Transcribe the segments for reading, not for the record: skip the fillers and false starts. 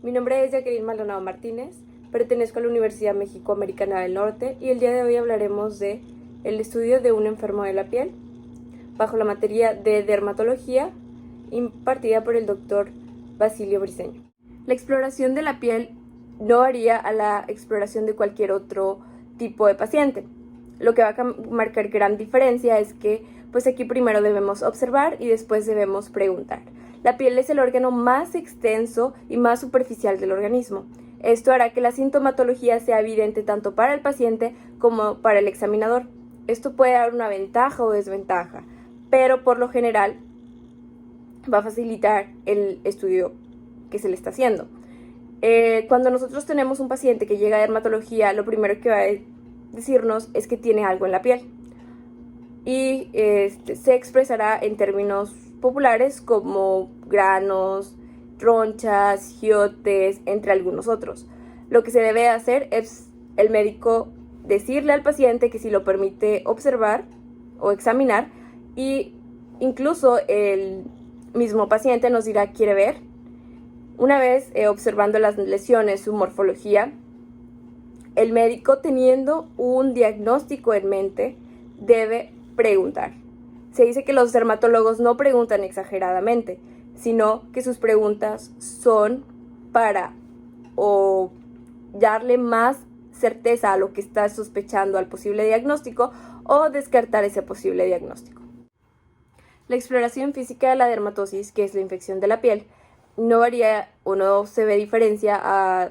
Mi nombre es Jacqueline Maldonado Martínez, pertenezco a la Universidad México-Americana del Norte y el día de hoy hablaremos de el estudio de un enfermo de la piel bajo la materia de dermatología impartida por el doctor Basilio Briceño. La exploración de la piel no varía a la exploración de cualquier otro tipo de paciente. Lo que va a marcar gran diferencia es que pues aquí primero debemos observar y después debemos preguntar. La piel es el órgano más extenso y más superficial del organismo. Esto hará que la sintomatología sea evidente tanto para el paciente como para el examinador. Esto puede dar una ventaja o desventaja, pero por lo general va a facilitar el estudio que se le está haciendo. Cuando nosotros tenemos un paciente que llega a dermatología, lo primero que va a decirnos es que tiene algo en la piel y se expresará en términos populares como granos, ronchas, giotes, entre algunos otros. Lo que se debe hacer es el médico decirle al paciente que si lo permite observar o examinar, y incluso el mismo paciente nos dirá quiere ver. Una vez observando las lesiones, su morfología, el médico, teniendo un diagnóstico en mente, debe preguntar. Se dice que los dermatólogos no preguntan exageradamente, sino que sus preguntas son para o darle más certeza a lo que está sospechando al posible diagnóstico o descartar ese posible diagnóstico. La exploración física de la dermatosis, que es la infección de la piel, no varía o no se ve diferencia a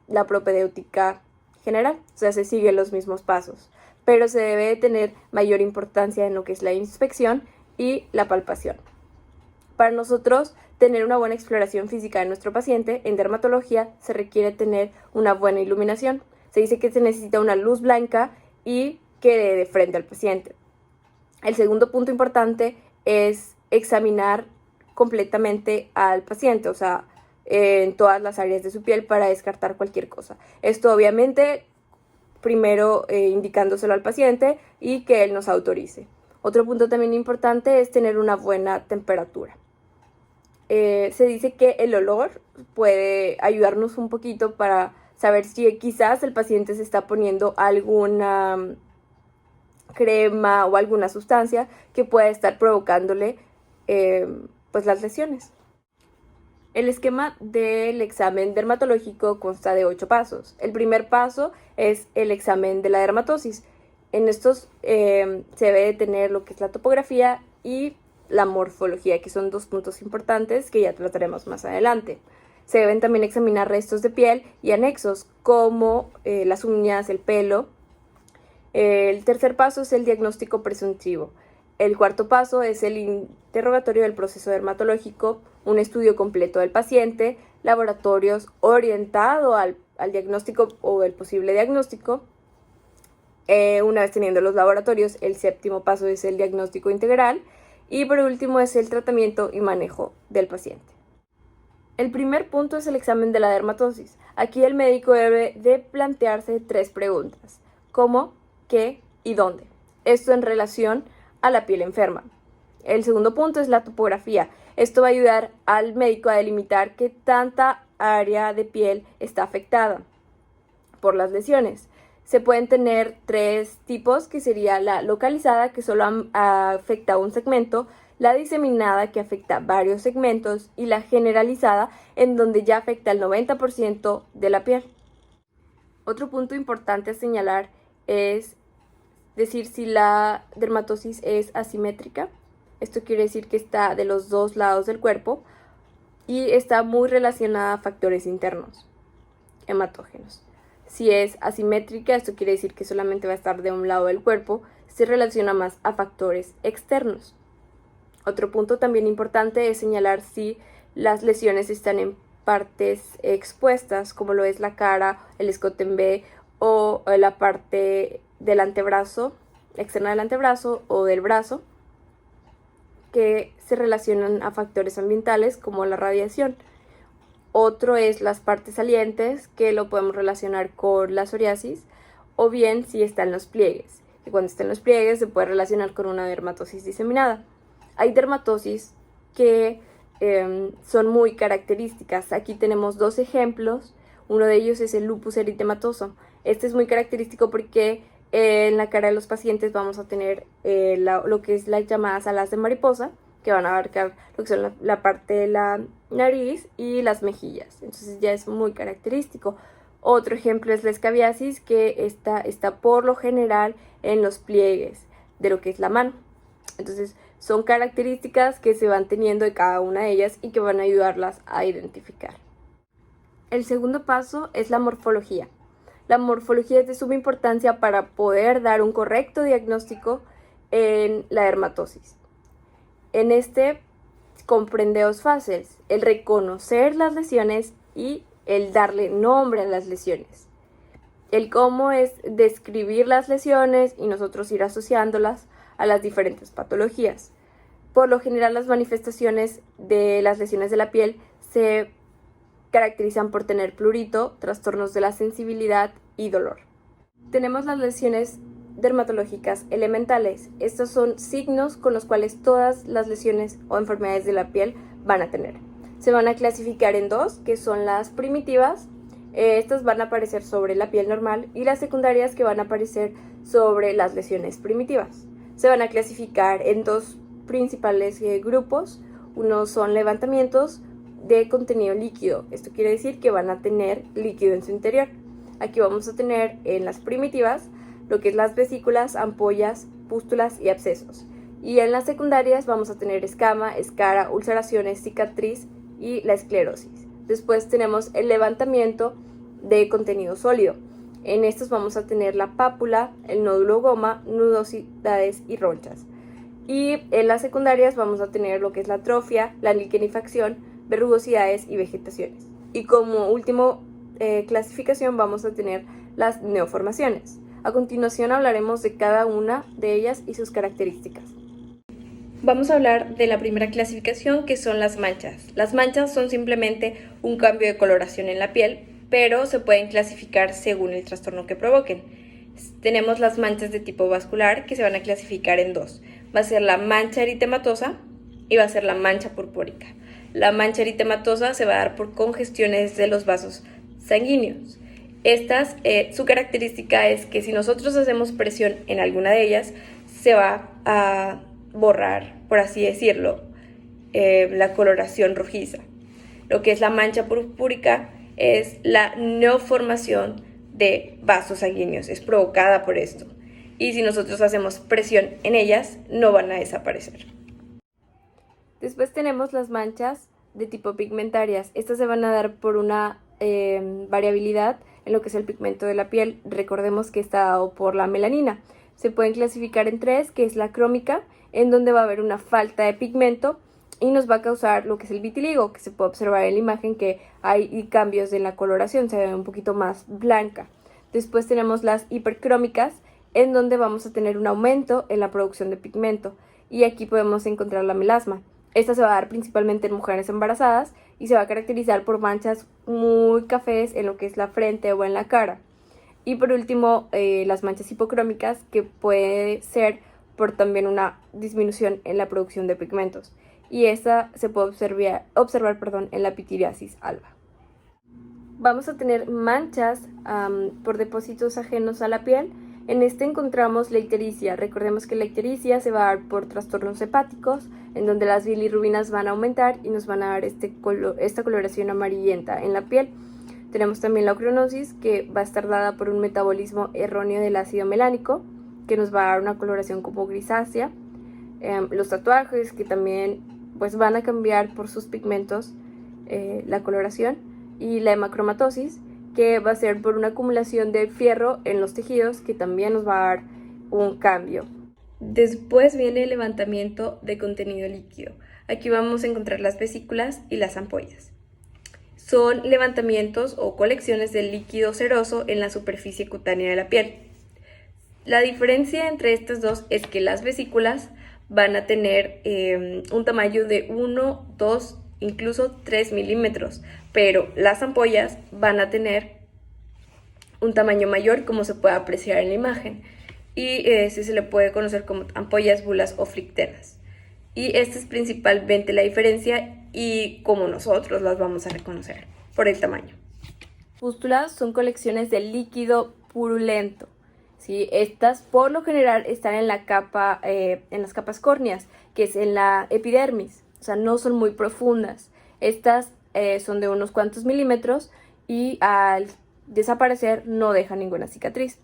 la propedéutica general, o sea, se siguen los mismos pasos, pero se debe tener mayor importancia en lo que es la inspección y la palpación. Para nosotros tener una buena exploración física de nuestro paciente, en dermatología se requiere tener una buena iluminación. Se dice que se necesita una luz blanca y que dé de frente al paciente. El segundo punto importante es examinar completamente al paciente, o sea, en todas las áreas de su piel para descartar cualquier cosa. Esto obviamente primero indicándoselo al paciente y que él nos autorice. Otro punto también importante es tener una buena temperatura. Se dice que el olor puede ayudarnos un poquito para saber si quizás el paciente se está poniendo alguna crema o alguna sustancia que pueda estar provocándole pues las lesiones. El esquema del examen dermatológico consta de 8 pasos. El primer paso es el examen de la dermatosis. En estos se debe de tener lo que es la topografía y la morfología, que son 2 puntos importantes que ya trataremos más adelante. Se deben también examinar restos de piel y anexos como las uñas, el pelo. El tercer paso es el diagnóstico presuntivo. El cuarto paso es el interrogatorio del proceso dermatológico, un estudio completo del paciente, laboratorios orientado al diagnóstico o el posible diagnóstico. Una vez teniendo los laboratorios, el séptimo paso es el diagnóstico integral y por último es el tratamiento y manejo del paciente. El primer punto es el examen de la dermatosis. Aquí el médico debe de plantearse 3 preguntas: ¿cómo?, ¿qué? y ¿dónde? Esto en relación a la piel enferma. El segundo punto es la topografía. Esto va a ayudar al médico a delimitar qué tanta área de piel está afectada por las lesiones. Se pueden tener 3 tipos, que sería la localizada, que solo afecta un segmento, la diseminada, que afecta varios segmentos, y la generalizada, en donde ya afecta el 90% de la piel. Otro punto importante a señalar es decir si la dermatosis es asimétrica. Esto quiere decir que está de los 2 lados del cuerpo y está muy relacionada a factores internos, hematógenos. Si es asimétrica, esto quiere decir que solamente va a estar de un lado del cuerpo, se relaciona más a factores externos. Otro punto también importante es señalar si las lesiones están en partes expuestas, como lo es la cara, el escote en V o la parte del antebrazo, externa del antebrazo o del brazo, que se relacionan a factores ambientales como la radiación. Otro es las partes salientes, que lo podemos relacionar con la psoriasis, o bien si está en los pliegues, que cuando está en los pliegues se puede relacionar con una dermatosis diseminada. Hay dermatosis que son muy características. Aquí tenemos dos ejemplos. Uno de ellos es el lupus eritematoso. Este es muy característico porque en la cara de los pacientes vamos a tener lo que es las llamadas alas de mariposa, que van a abarcar lo que son la parte de la nariz y las mejillas. Entonces ya es muy característico. Otro ejemplo es la escabiasis, que está por lo general en los pliegues de lo que es la mano. Entonces son características que se van teniendo de cada una de ellas y que van a ayudarlas a identificar. El segundo paso es la morfología. La morfología es de suma importancia para poder dar un correcto diagnóstico en la dermatosis. En este comprende dos fases: el reconocer las lesiones y el darle nombre a las lesiones. El cómo es describir las lesiones y nosotros ir asociándolas a las diferentes patologías. Por lo general, las manifestaciones de las lesiones de la piel se caracterizan por tener prurito, trastornos de la sensibilidad y dolor. Tenemos las lesiones dermatológicas elementales. Estos son signos con los cuales todas las lesiones o enfermedades de la piel van a tener. Se van a clasificar en dos, que son las primitivas. Estas van a aparecer sobre la piel normal, y las secundarias, que van a aparecer sobre las lesiones primitivas. Se van a clasificar en dos principales grupos. Uno son levantamientos de contenido líquido. Esto quiere decir que van a tener líquido en su interior. Aquí vamos a tener en las primitivas lo que es las vesículas, ampollas, pústulas y abscesos. Y en las secundarias vamos a tener escama, escara, ulceraciones, cicatriz y la esclerosis. Después tenemos el levantamiento de contenido sólido. En estos vamos a tener la pápula, el nódulo goma, nudosidades y ronchas. Y en las secundarias vamos a tener lo que es la atrofia, la liquenifacción, verrugosidades y vegetaciones. Y como último clasificación vamos a tener las neoformaciones. A continuación hablaremos de cada una de ellas y sus características. Vamos a hablar de la primera clasificación, que son las manchas. Las manchas son simplemente un cambio de coloración en la piel, pero se pueden clasificar según el trastorno que provoquen. Tenemos las manchas de tipo vascular, que se van a clasificar en dos. Va a ser la mancha eritematosa y va a ser la mancha purpúrica. La mancha eritematosa se va a dar por congestiones de los vasos sanguíneos. Su característica es que si nosotros hacemos presión en alguna de ellas, se va a borrar, por así decirlo, la coloración rojiza. Lo que es la mancha purpúrica es la neoformación de vasos sanguíneos, es provocada por esto. Y si nosotros hacemos presión en ellas, no van a desaparecer. Después tenemos las manchas de tipo pigmentarias. Estas se van a dar por una variabilidad en lo que es el pigmento de la piel. Recordemos que está dado por la melanina. Se pueden clasificar en tres, que es la crómica, en donde va a haber una falta de pigmento y nos va a causar lo que es el vitiligo, que se puede observar en la imagen que hay cambios en la coloración, se ve un poquito más blanca. Después tenemos las hipercrómicas, en donde vamos a tener un aumento en la producción de pigmento, y aquí podemos encontrar la melasma. Esta se va a dar principalmente en mujeres embarazadas y se va a caracterizar por manchas muy cafés en lo que es la frente o en la cara. Y por último, las manchas hipocrómicas, que puede ser por también una disminución en la producción de pigmentos. Y esta se puede observar en la pitiriasis alba. Vamos a tener manchas por depósitos ajenos a la piel. En este encontramos la ictericia. Recordemos que la ictericia se va a dar por trastornos hepáticos, en donde las bilirrubinas van a aumentar y nos van a dar esta coloración amarillenta en la piel. Tenemos también la ocronosis, que va a estar dada por un metabolismo erróneo del ácido melánico, que nos va a dar una coloración como grisácea. Los tatuajes, que también van a cambiar por sus pigmentos la coloración. Y la hemacromatosis, que va a ser por una acumulación de fierro en los tejidos, que también nos va a dar un cambio. Después viene el levantamiento de contenido líquido. Aquí vamos a encontrar las vesículas y las ampollas. Son levantamientos o colecciones de líquido seroso en la superficie cutánea de la piel. La diferencia entre estas dos es que las vesículas van a tener un tamaño de 1, 2, incluso 3 milímetros, pero las ampollas van a tener un tamaño mayor, como se puede apreciar en la imagen, y se le puede conocer como ampollas, bulas o flicteras. Y esta es principalmente la diferencia y como nosotros las vamos a reconocer por el tamaño. Pústulas son colecciones de líquido purulento. ¿Sí? Estas por lo general están en la capa, en las capas córneas, que es en la epidermis. O sea, no son muy profundas. Estas son de unos cuantos milímetros y al desaparecer no dejan ninguna cicatriz.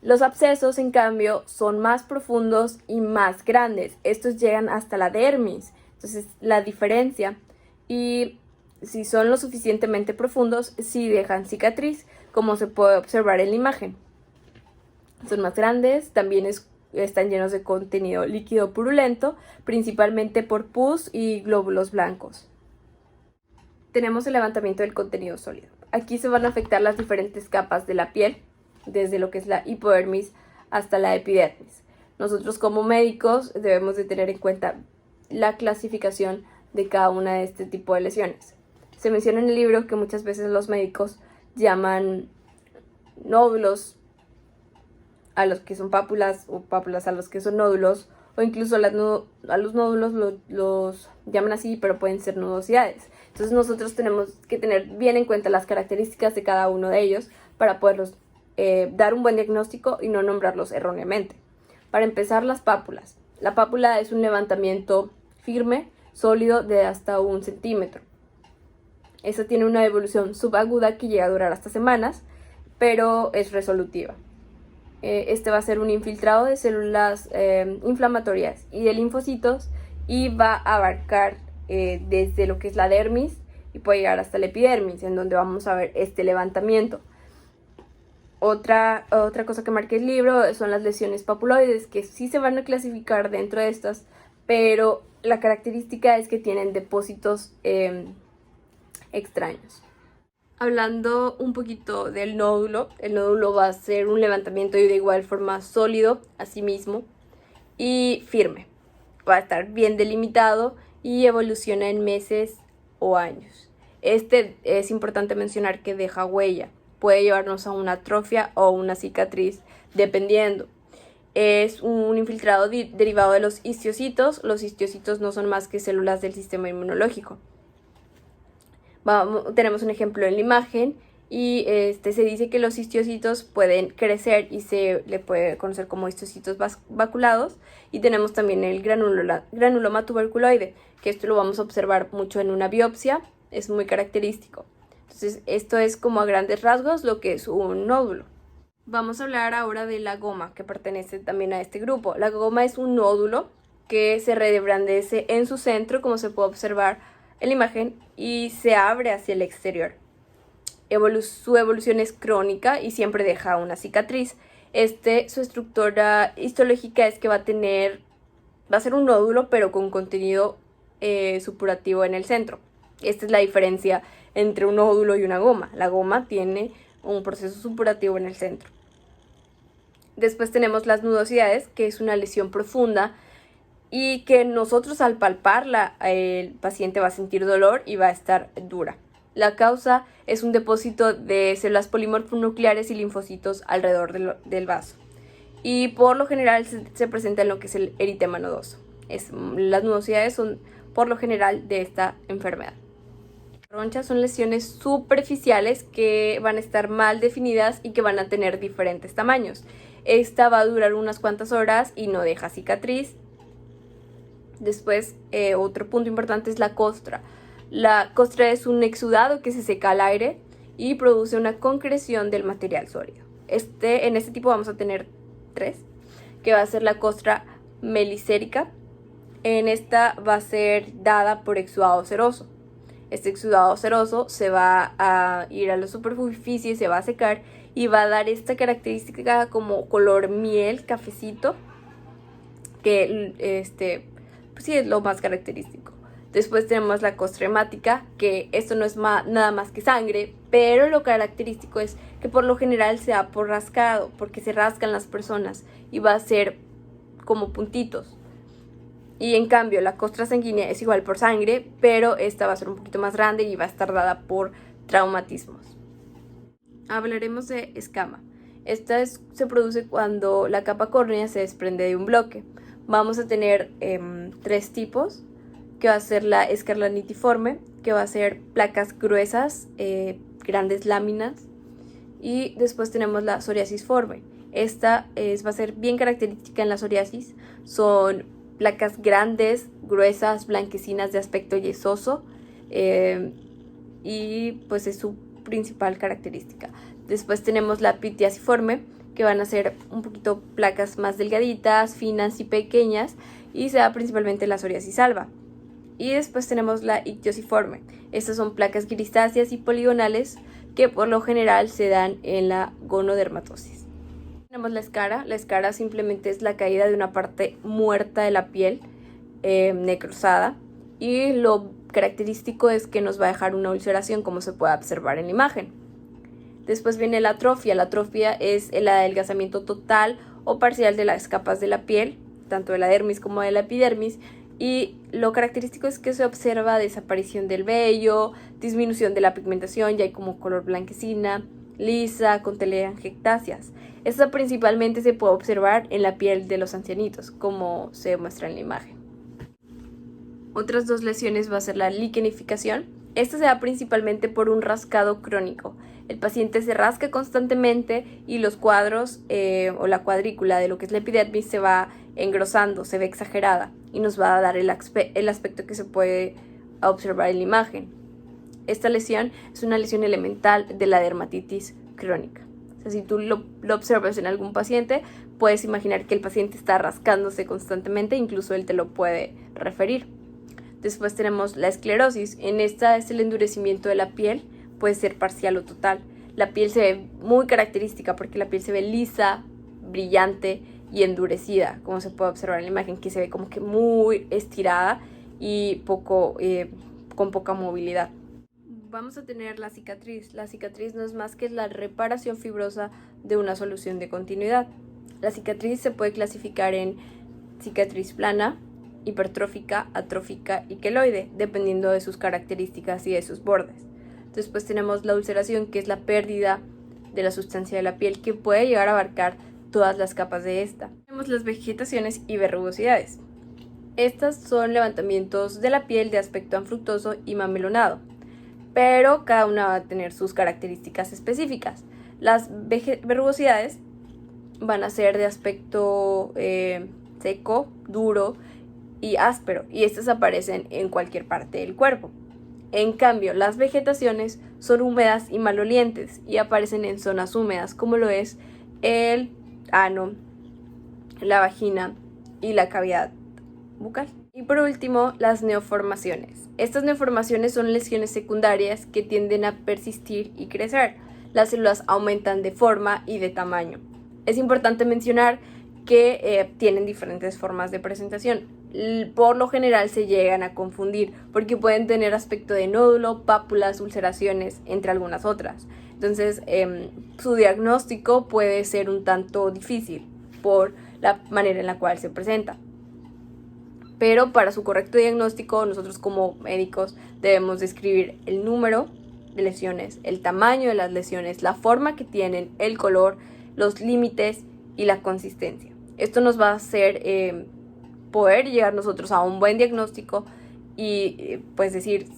Los abscesos, en cambio, son más profundos y más grandes. Estos llegan hasta la dermis. Entonces, la diferencia. Y si son lo suficientemente profundos, sí dejan cicatriz, como se puede observar en la imagen. Son más grandes, también están llenos de contenido líquido purulento, principalmente por pus y glóbulos blancos. Tenemos el levantamiento del contenido sólido. Aquí se van a afectar las diferentes capas de la piel, desde lo que es la hipodermis hasta la epidermis. Nosotros como médicos debemos de tener en cuenta la clasificación de cada una de este tipo de lesiones. Se menciona en el libro que muchas veces los médicos llaman nódulos a los que son pápulas o pápulas a los que son nódulos, o incluso a los nódulos los llaman así, pero pueden ser nudosidades. Entonces nosotros tenemos que tener bien en cuenta las características de cada uno de ellos para poderlos dar un buen diagnóstico y no nombrarlos erróneamente. Para empezar, las pápulas. La pápula es un levantamiento firme, sólido de hasta 1 centímetro. Esta tiene una evolución subaguda que llega a durar hasta semanas, pero es resolutiva. Este va a ser un infiltrado de células inflamatorias y de linfocitos y va a abarcar desde lo que es la dermis y puede llegar hasta la epidermis, en donde vamos a ver este levantamiento. Otra cosa que marca el libro son las lesiones papuloides, que sí se van a clasificar dentro de estas, pero la característica es que tienen depósitos extraños. Hablando un poquito del nódulo, el nódulo va a ser un levantamiento de igual forma sólido a sí mismo y firme. Va a estar bien delimitado y evoluciona en meses o años. Este es importante mencionar que deja huella. Puede llevarnos a una atrofia o una cicatriz, dependiendo. Es un infiltrado derivado de los histocitos. Los histocitos no son más que células del sistema inmunológico. Tenemos un ejemplo en la imagen y se dice que los histocitos pueden crecer y se le puede conocer como histocitos vaculados, y tenemos también el granuloma tuberculoide, que esto lo vamos a observar mucho en una biopsia, es muy característico. Entonces esto es como a grandes rasgos lo que es un nódulo. Vamos a hablar ahora de la goma, que pertenece también a este grupo. La goma es un nódulo que se reblandece en su centro, como se puede observar en la imagen, y se abre hacia el exterior. Su evolución es crónica y siempre deja una cicatriz. Su estructura histológica es que va a ser un nódulo, pero con contenido supurativo en el centro. Esta es la diferencia entre un nódulo y una goma. La goma tiene un proceso supurativo en el centro. Después tenemos las nudosidades, que es una lesión profunda y que nosotros al palparla el paciente va a sentir dolor y va a estar dura. La causa es un depósito de células polimorfonucleares y linfocitos alrededor del vaso. Y por lo general se presenta en lo que es el eritema nodoso. Las nudosidades son por lo general de esta enfermedad. Ronchas son lesiones superficiales que van a estar mal definidas y que van a tener diferentes tamaños. Esta va a durar unas cuantas horas y no deja cicatriz. Después, otro punto importante es la costra. La costra es un exudado que se seca al aire y produce una concreción del material sólido. En este tipo vamos a tener 3, que va a ser la costra melicérica. En esta va a ser dada por exudado seroso. Este exudado seroso se va a ir a la superficie, se va a secar y va a dar esta característica como color miel, cafecito, que pues sí es lo más característico. Después tenemos la costra hemática, que esto no es nada más que sangre, pero lo característico es que por lo general se da por rascado, porque se rascan las personas y va a ser como puntitos. Y en cambio la costra sanguínea es igual por sangre, pero esta va a ser un poquito más grande y va a estar dada por traumatismos. Hablaremos de escama. Se produce cuando la capa córnea se desprende de un bloque. Vamos a tener 3 tipos. que va a ser la escarlanitiforme, que va a ser placas gruesas, grandes láminas. Y después tenemos la psoriasisforme. Esta va a ser bien característica en la psoriasis. Son placas grandes, gruesas, blanquecinas de aspecto yesoso. Y pues es su principal característica. Después tenemos la pitiasiforme, que van a ser un poquito placas más delgaditas, finas y pequeñas, y se da principalmente en la psoriasis alba. Y después tenemos la ictiosiforme. Estas son placas grisáceas y poligonales que por lo general se dan en la gonodermatosis. Tenemos la escara. La escara simplemente es la caída de una parte muerta de la piel, necrosada, y lo característico es que nos va a dejar una ulceración, como se puede observar en la imagen. Después viene la atrofia. La atrofia es el adelgazamiento total o parcial de las capas de la piel, tanto de la dermis como de la epidermis, y lo característico es que se observa desaparición del vello, disminución de la pigmentación, ya hay como color blanquecina, lisa, con telangiectasias. Esta principalmente se puede observar en la piel de los ancianitos, como se muestra en la imagen. Otras dos lesiones va a ser la liquenificación. Esta se da principalmente por un rascado crónico. El paciente se rasca constantemente y los cuadros o la cuadrícula de lo que es la epidermis se va engrosando, se ve exagerada y nos va a dar el aspecto que se puede observar en la imagen. Esta lesión es una lesión elemental de la dermatitis crónica. O sea, si tú lo observas en algún paciente, puedes imaginar que el paciente está rascándose constantemente, incluso él te lo puede referir. Después tenemos la esclerosis. En esta es el endurecimiento de la piel, puede ser parcial o total. La piel se ve muy característica porque la piel se ve lisa, brillante y endurecida, como se puede observar en la imagen, que se ve como que muy estirada y con poca movilidad. Vamos a tener la cicatriz. La cicatriz no es más que la reparación fibrosa de una solución de continuidad. La cicatriz se puede clasificar en cicatriz plana, hipertrófica, atrófica y queloide, dependiendo de sus características y de sus bordes. Después tenemos la ulceración, que es la pérdida de la sustancia de la piel, que puede llegar a abarcar todas las capas de esta. Tenemos las vegetaciones y verrugosidades. Estas son levantamientos de la piel de aspecto anfructuoso y mamelonado, pero cada una va a tener sus características específicas. Las verrugosidades van a ser de aspecto seco, duro y áspero, y estas aparecen en cualquier parte del cuerpo. En cambio, las vegetaciones son húmedas y malolientes y aparecen en zonas húmedas, como lo es el ano, la vagina y la cavidad bucal. Y por último, las neoformaciones. Estas neoformaciones son lesiones secundarias que tienden a persistir y crecer. Las células aumentan de forma y de tamaño. Es importante mencionar que tienen diferentes formas de presentación. Por lo general se llegan a confundir porque pueden tener aspecto de nódulo, pápulas, ulceraciones, entre algunas otras. Entonces su diagnóstico puede ser un tanto difícil por la manera en la cual se presenta. Pero para su correcto diagnóstico, nosotros como médicos debemos describir el número de lesiones, el tamaño de las lesiones, la forma que tienen, el color, los límites y la consistencia. Esto nos va a hacer poder llegar nosotros a un buen diagnóstico y pues decir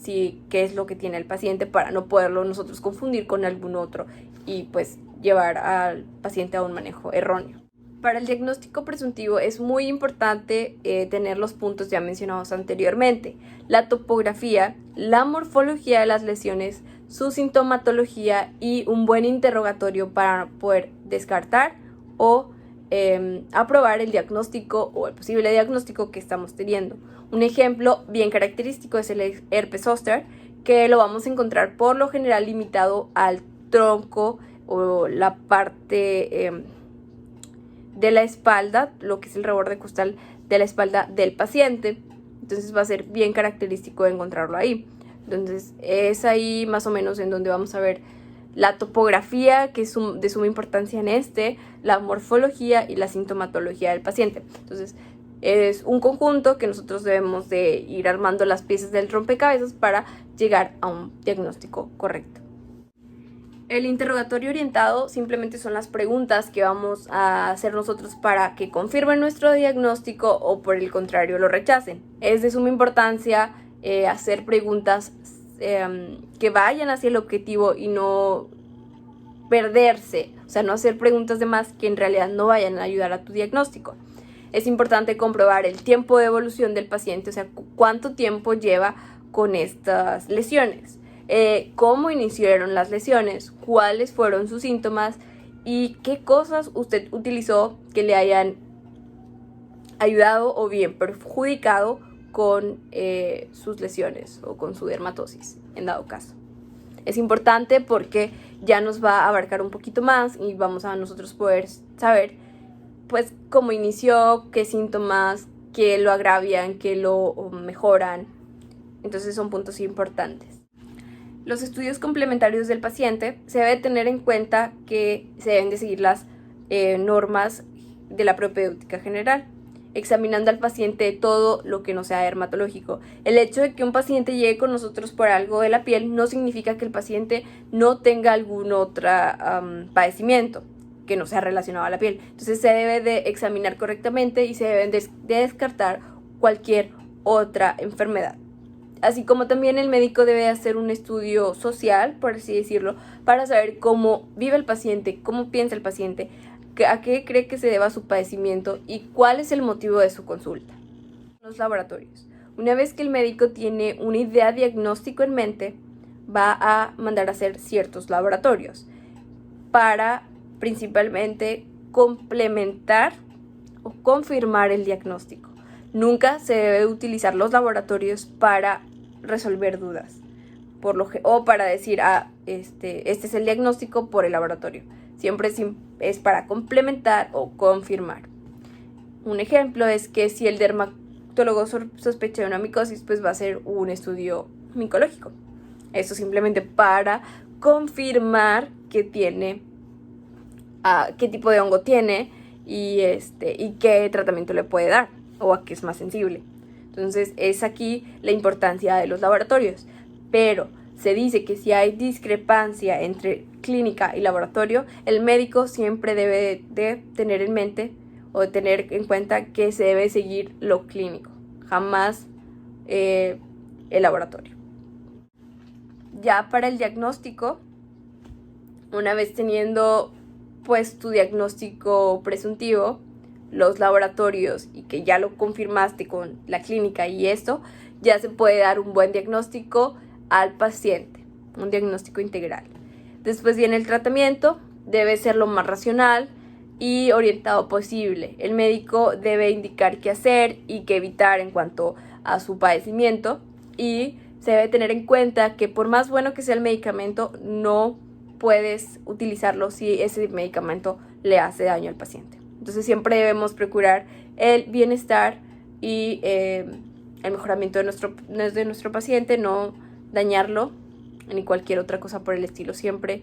qué es lo que tiene el paciente para no poderlo nosotros confundir con algún otro y pues llevar al paciente a un manejo erróneo. Para el diagnóstico presuntivo es muy importante tener los puntos ya mencionados anteriormente: la topografía, la morfología de las lesiones, su sintomatología y un buen interrogatorio para poder descartar o aprobar el diagnóstico o el posible diagnóstico que estamos teniendo. Un ejemplo bien característico es el herpes zóster, que lo vamos a encontrar por lo general limitado al tronco o la parte de la espalda, lo que es el reborde costal de la espalda del paciente. Entonces va a ser bien característico encontrarlo ahí. Entonces es ahí más o menos en donde vamos a ver la topografía, que es de suma importancia en la morfología y la sintomatología del paciente. Entonces es un conjunto que nosotros debemos de ir armando las piezas del rompecabezas para llegar a un diagnóstico correcto. El interrogatorio orientado simplemente son las preguntas que vamos a hacer nosotros para que confirmen nuestro diagnóstico o por el contrario lo rechacen. Es de suma importancia hacer preguntas que vayan hacia el objetivo y no perderse, o sea, no hacer preguntas de más que en realidad no vayan a ayudar a tu diagnóstico. Es importante comprobar el tiempo de evolución del paciente, o sea, cuánto tiempo lleva con estas lesiones. Cómo iniciaron las lesiones, cuáles fueron sus síntomas y qué cosas usted utilizó que le hayan ayudado o bien perjudicado con sus lesiones o con su dermatosis, en dado caso. Es importante porque ya nos va a abarcar un poquito más y vamos a nosotros poder saber pues cómo inició, qué síntomas, qué lo agravian, qué lo mejoran. Entonces son puntos importantes. Los estudios complementarios del paciente se debe tener en cuenta que se deben de seguir las normas de la propedéutica general, examinando al paciente todo lo que no sea dermatológico. El hecho de que un paciente llegue con nosotros por algo de la piel no significa que el paciente no tenga algún otro padecimiento que no sea relacionado a la piel. Entonces se debe de examinar correctamente y se deben de descartar cualquier otra enfermedad. Así como también el médico debe hacer un estudio social, por así decirlo, para saber cómo vive el paciente, cómo piensa el paciente, a qué cree que se deba su padecimiento y cuál es el motivo de su consulta. Los laboratorios. Una vez que el médico tiene una idea diagnóstico en mente, va a mandar a hacer ciertos laboratorios para principalmente complementar o confirmar el diagnóstico. Nunca se debe utilizar los laboratorios para resolver dudas o para decir, este es el diagnóstico por el laboratorio. Siempre es para complementar o confirmar. Un ejemplo es que si el dermatólogo sospecha de una micosis, pues va a hacer un estudio micológico. Esto simplemente para confirmar que tiene, qué tipo de hongo tiene y qué tratamiento le puede dar o a qué es más sensible. Entonces es aquí la importancia de los laboratorios. Pero se dice que si hay discrepancia entre clínica y laboratorio, el médico siempre debe de tener en mente o de tener en cuenta que se debe seguir lo clínico, jamás el laboratorio. Ya para el diagnóstico, una vez teniendo pues tu diagnóstico presuntivo, los laboratorios y que ya lo confirmaste con la clínica y esto, ya se puede dar un buen diagnóstico al paciente, un diagnóstico integral. Después viene el tratamiento, debe ser lo más racional y orientado posible. El médico debe indicar qué hacer y qué evitar en cuanto a su padecimiento y se debe tener en cuenta que por más bueno que sea el medicamento, no puedes utilizarlo si ese medicamento le hace daño al paciente. Entonces siempre debemos procurar el bienestar y el mejoramiento de nuestro paciente, no dañarlo ni cualquier otra cosa por el estilo, siempre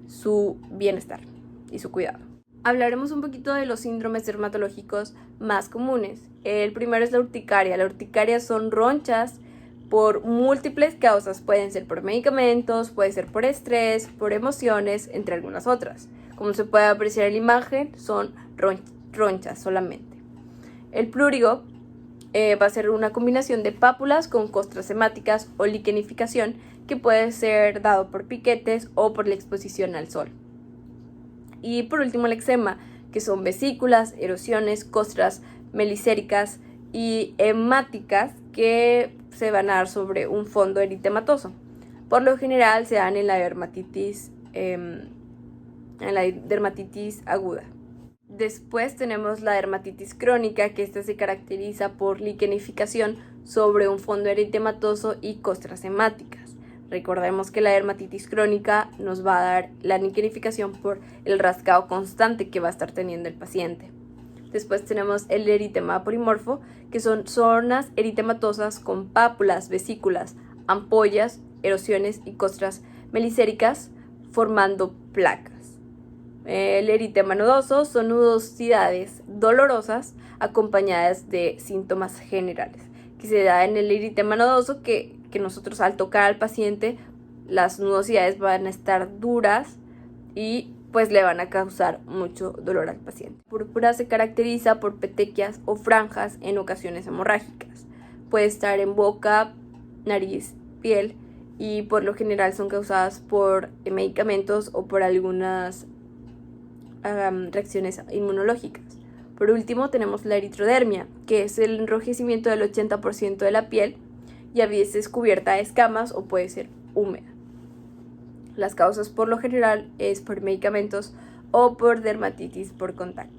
su bienestar y su cuidado. Hablaremos un poquito de los síndromes dermatológicos más comunes. El primero es la urticaria. La urticaria son ronchas por múltiples causas, pueden ser por medicamentos, puede ser por estrés, por emociones, entre algunas otras. Como se puede apreciar en la imagen, son ronchas solamente. El plúrigo va a ser una combinación de pápulas con costras hemáticas o liquenificación que puede ser dado por piquetes o por la exposición al sol. Y por último el eczema, que son vesículas, erosiones, costras melicéricas y hemáticas que se van a dar sobre un fondo eritematoso. Por lo general se dan en la dermatitis aguda. Después tenemos la dermatitis crónica, que esta se caracteriza por liquenificación sobre un fondo eritematoso y costras hemáticas. Recordemos que la dermatitis crónica nos va a dar la liquenificación por el rascado constante que va a estar teniendo el paciente. Después tenemos el eritema polimorfo, que son zonas eritematosas con pápulas, vesículas, ampollas, erosiones y costras melicéricas formando placas. El eritema nodoso son nudosidades dolorosas acompañadas de síntomas generales, que se da en el eritema nodoso que nosotros al tocar al paciente las nudosidades van a estar duras y pues le van a causar mucho dolor al paciente. La púrpura se caracteriza por petequias o franjas en ocasiones hemorrágicas. Puede estar en boca, nariz, piel y por lo general son causadas por medicamentos o por algunas reacciones inmunológicas. Por último tenemos la eritrodermia, que es el enrojecimiento del 80% de la piel y a veces cubierta de escamas o puede ser húmeda. Las causas por lo general es por medicamentos o por dermatitis por contacto.